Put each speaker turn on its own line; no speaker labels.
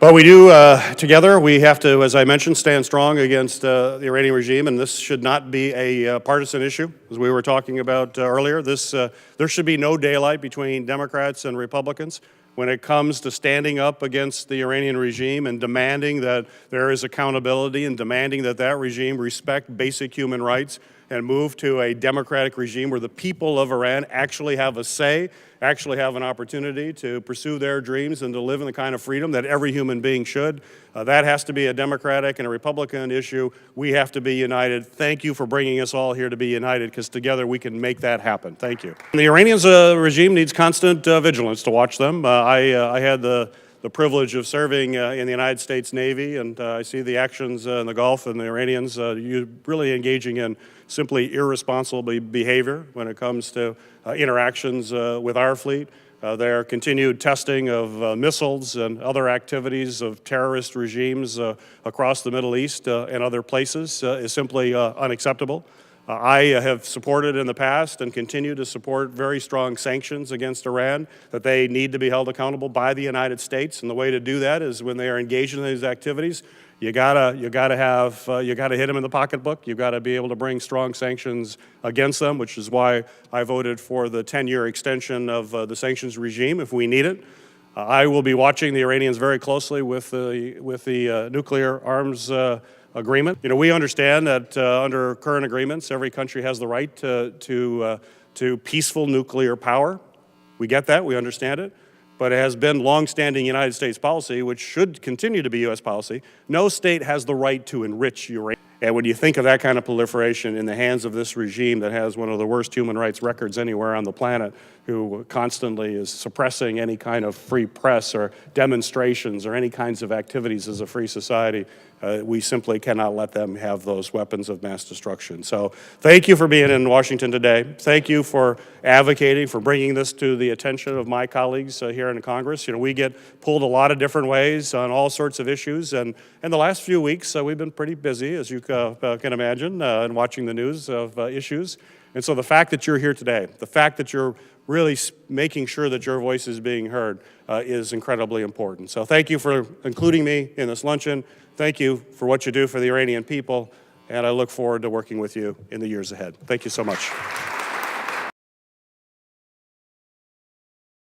But we do, together, we have to, as I mentioned, stand strong against the Iranian regime, and this should not be a partisan issue, as we were talking about earlier. There should be no daylight between Democrats and Republicans when it comes to standing up against the Iranian regime and demanding that there is accountability and demanding that that regime respect basic human rights and move to a democratic regime where the people of Iran actually have a say, actually have an opportunity to pursue their dreams and to live in the kind of freedom that every human being should. That has to be a Democratic and a Republican issue. We have to be united. Thank you for bringing us all here to be united, because together we can make that happen. Thank you. The Iranian regime needs constant vigilance to watch them. I had the privilege of serving in the United States Navy, and I see the actions in the Gulf and the Iranians really engaging in simply irresponsible behavior when it comes to interactions with our fleet. Their continued testing of missiles and other activities of terrorist regimes across the Middle East and other places is simply unacceptable. I have supported in the past and continue to support very strong sanctions against Iran, that they need to be held accountable by the United States. And the way to do that is when they are engaged in these activities, you gotta hit them in the pocketbook. You've got to be able to bring strong sanctions against them, which is why I voted for the 10-year extension of the sanctions regime if we need it. I will be watching the Iranians very closely with the nuclear arms agreement. You know, we understand that under current agreements, every country has the right to peaceful nuclear power. We get that, we understand it, but it has been longstanding United States policy, which should continue to be U.S. policy. No state has the right to enrich uranium. And when you think of that kind of proliferation in the hands of this regime that has one of the worst human rights records anywhere on the planet, who constantly is suppressing any kind of free press or demonstrations or any kinds of activities as a free society, we simply cannot let them have those weapons of mass destruction. So thank you for being in Washington today. Thank you for advocating, for bringing this to the attention of my colleagues here in Congress. You know, we get pulled a lot of different ways on all sorts of issues, and in the last few weeks, we've been pretty busy, as you can imagine, and watching the news of issues. And so the fact that you're here today, the fact that you're really making sure that your voice is being heard is incredibly important. So thank you for including me in this luncheon. Thank you for what you do for the Iranian people, and I look forward to working with you in the years ahead. Thank you so much.